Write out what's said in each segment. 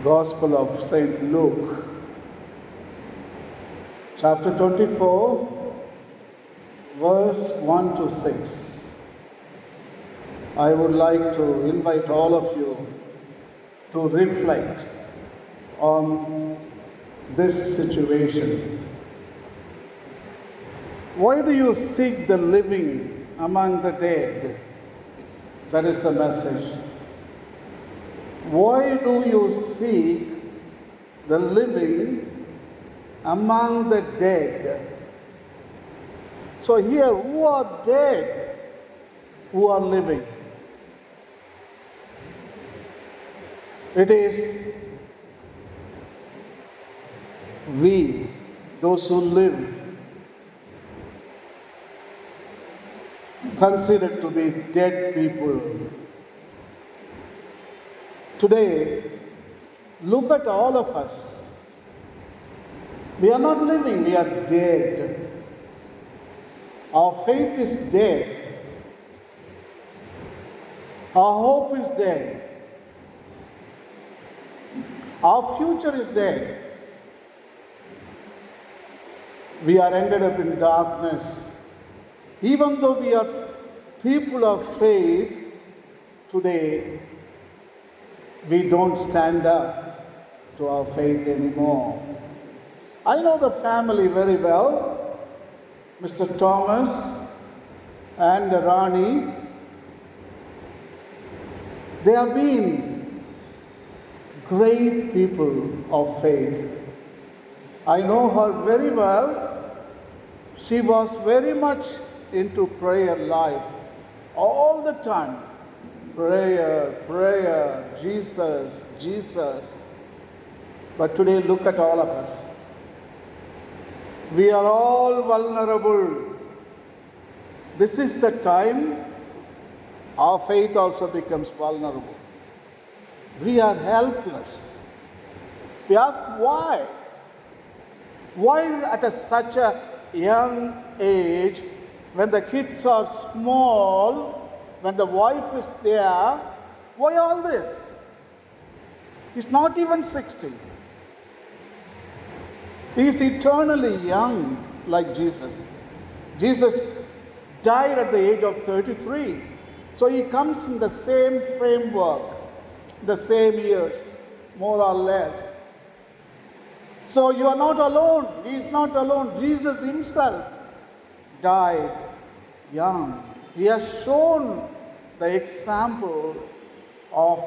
Gospel of St. Luke, chapter 24, verse 1 to 6. I would like to invite all of you to reflect on this situation. Why do you seek the living among the dead? That is the message. Why do you seek the living among the dead? So here, who are dead? Who are living? It is we, those who live, considered to be dead people. Today, look at all of us. We are not living, we are dead. Our faith is dead. Our hope is dead. Our future is dead. We are ended up in darkness. Even though we are people of faith, today we don't stand up to our faith anymore. I know the family very well, Mr. Thomas and Rani. They have been great people of faith. I know her very well. She was very much into prayer life all the time. Prayer, prayer, Jesus, Jesus. But today, look at all of us. We are all vulnerable. This is the time our faith also becomes vulnerable. We are helpless. We ask why? Why at such a young age, when the kids are small, when the wife is there, why all this? He's not even 60. He is eternally young like Jesus. Jesus died at the age of 33. So he comes in the same framework, the same years, more or less. So you are not alone. He is not alone. Jesus himself died young. He has shown the example of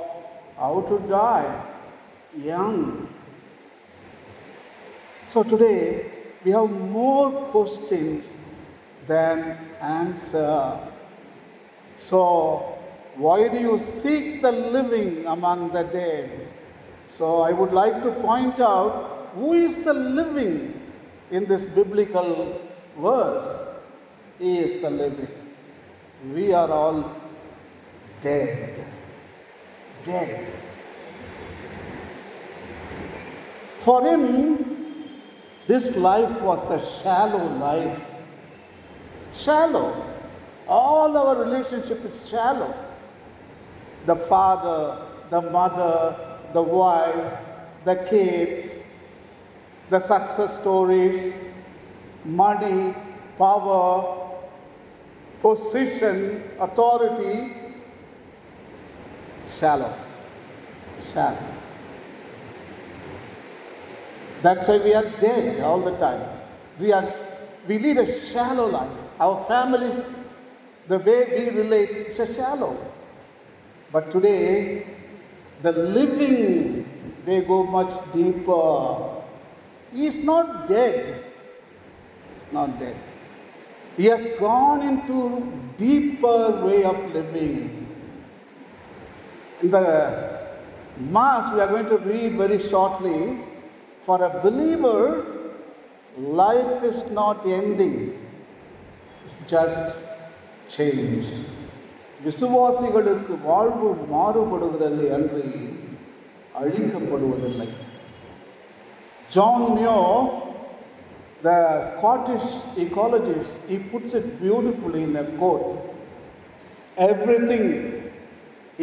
how to die young. So today, we have more questions than answer. So, why do you seek the living among the dead? So, I would like to point out who is the living in this biblical verse. He is the living. We are all dead. Dead. For him, this life was a shallow life. Shallow. All our relationship is shallow. The father, the mother, the wife, the kids, the success stories, money, power, position, authority, shallow. Shallow. That's why we are dead all the time. We lead a shallow life. Our families, the way we relate, it's a shallow. But today, the living, they go much deeper. He is not dead. He's not dead. He has gone into deeper way of living. In the Mass, we are going to read very shortly. For a believer, life is not ending. It's just changed. விசுவாசிகளுக்கு வாழ்வு மாறுபடுகிறது அன்றி அழிக்கப்படுவதில்லை. John Muir, the Scottish ecologist, he puts it beautifully in a quote. Everything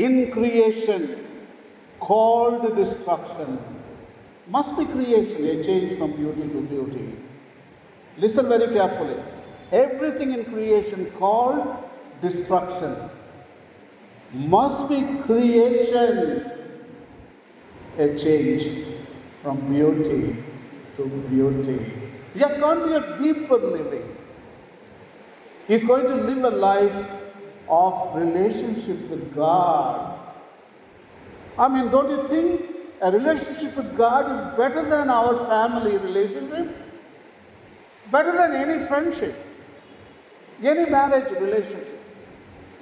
in creation called destruction. Must be creation, a change from beauty to beauty. Listen very carefully. Everything in creation called destruction must be creation, a change from beauty to beauty. He has gone to a deeper living. He is going to live a life of relationship with God. I mean, don't you think a relationship with God is better than our family relationship? Better than any friendship, any marriage relationship.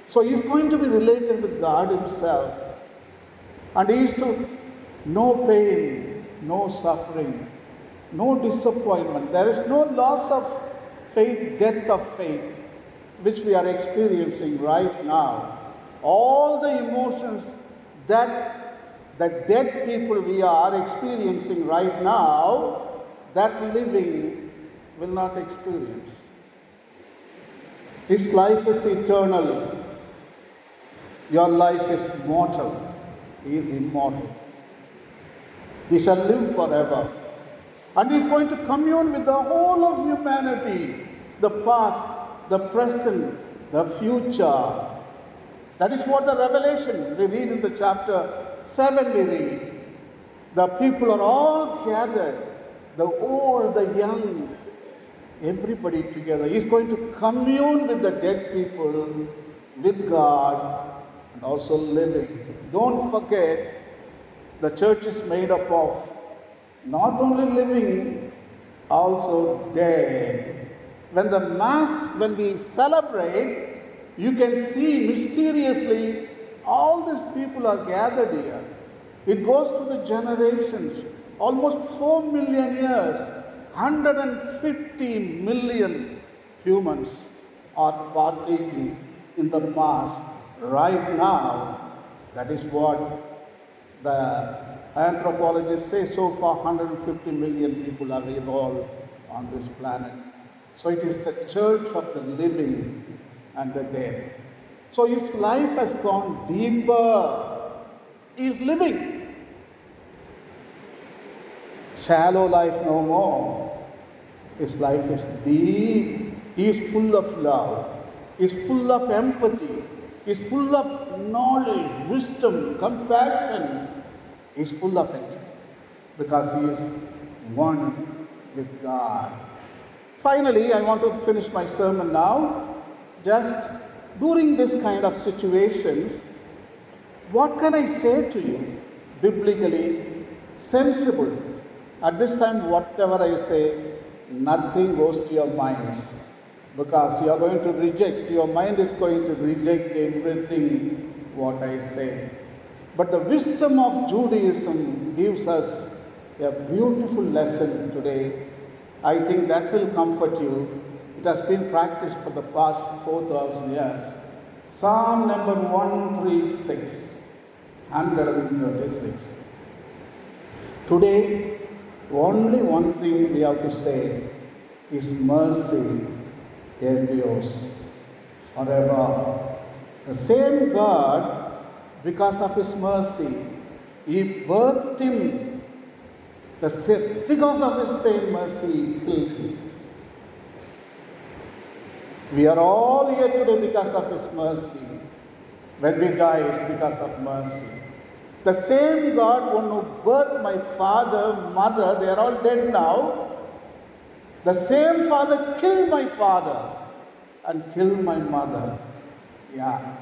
So he is going to be related with God himself. And he is to no pain, no suffering, no disappointment. There is no loss of faith, death of faith, which we are experiencing right now. All the emotions that the dead people we are experiencing right now, that living will not experience. His life is eternal. Your life is mortal. He is immortal. He shall live forever. And he is going to commune with the whole of humanity, the past, the present, the future. That is what the Revelation, we read in the chapter 7, we read. The people are all gathered, the old, the young, everybody together. He is going to commune with the dead people, with God, and also living. Don't forget, the church is made up of not only living, also dead. When the Mass, when we celebrate, you can see mysteriously all these people are gathered here. It goes to the generations, almost 4 million years, 150 million humans are partaking in the Mass right now. That is what the anthropologists say. So far 150 million people have evolved on this planet. So it is the church of the living and the dead. So his life has gone deeper. He is living. Shallow life no more. His life is deep. He is full of love. He is full of empathy. He is full of knowledge, wisdom, compassion. He is full of it because he is one with God. Finally, I want to finish my sermon now. Just during this kind of situations, what can I say to you? Biblically, sensible. At this time, whatever I say, nothing goes to your minds. Because you are going to reject, your mind is going to reject everything what I say. But the wisdom of Judaism gives us a beautiful lesson today. I think that will comfort you. It has been practiced for the past 4,000 years. Psalm number 136, 136. Today, only one thing we have to say is mercy endures forever. The same God, because of his mercy, he birthed him. Because of his same mercy, he killed him. We are all here today because of his mercy. When we die, it's because of mercy. The same God who birthed my father, mother, they are all dead now. The same Father killed my father and killed my mother. Yeah.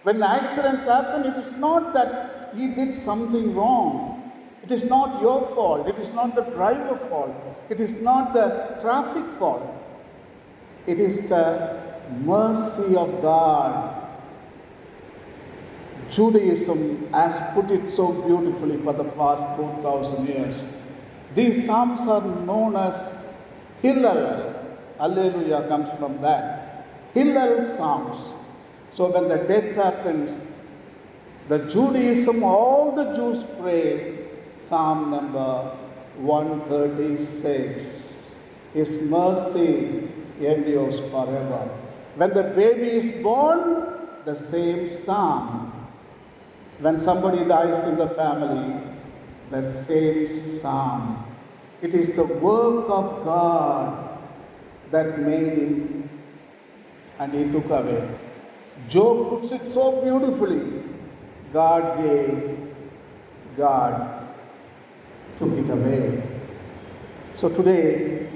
When accidents happen, it is not that he did something wrong. It is not your fault. It is not the driver's fault. It is not the traffic fault. It is the mercy of God. Judaism has put it so beautifully for the past 4,000 years. These psalms are known as Hillel. Alleluia comes from that. Hillel psalms. So when the death happens, the Judaism, all the Jews pray Psalm number 136. His mercy endures forever. When the baby is born, the same psalm. When somebody dies in the family, the same psalm. It is the work of God that made him and he took away. Job puts it so beautifully. God gave, God took it away. So today,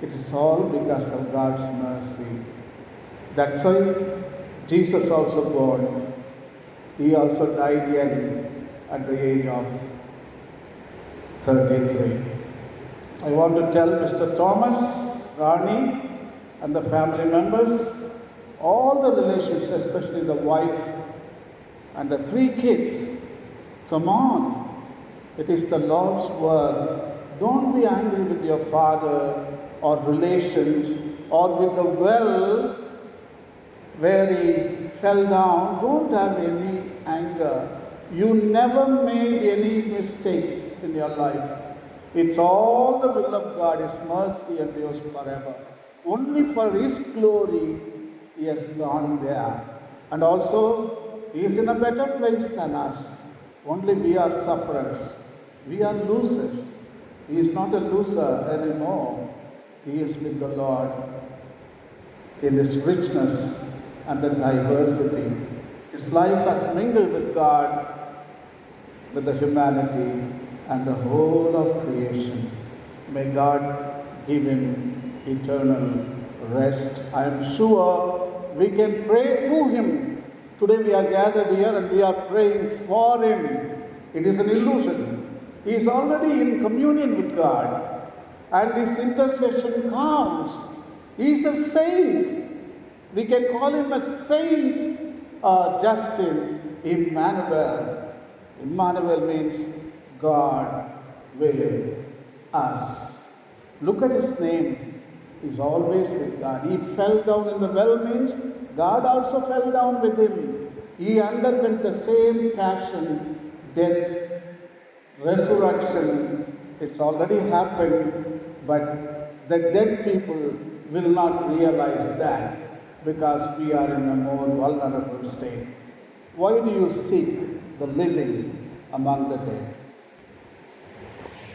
it is all because of God's mercy. That's why Jesus also born. He also died young at the age of 33. I want to tell Mr. Thomas, Rani, and the family members, all the relations, especially the wife and the 3 kids, come on. It is the Lord's work. Don't be angry with your father or relations or with the well where he fell down. Don't have any anger. You never made any mistakes in your life. It's all the will of God, His mercy endures forever. Only for His glory He has gone there. And also, He is in a better place than us. Only we are sufferers. We are losers. He is not a loser anymore. He is with the Lord in His richness and the diversity. His life has mingled with God, with the humanity and the whole of creation. May God give him eternal rest. I am sure we can pray to him. Today we are gathered here and we are praying for him. It is an illusion. He is already in communion with God and his intercession counts. He is a saint. We can call him a saint, Justin, Emmanuel. Emmanuel means God with us. Look at his name. He's always with God. He fell down in the well means God also fell down with him. He underwent the same passion, death, resurrection. It's already happened, but the dead people will not realize that because we are in a more vulnerable state. Why do you seek the living among the dead?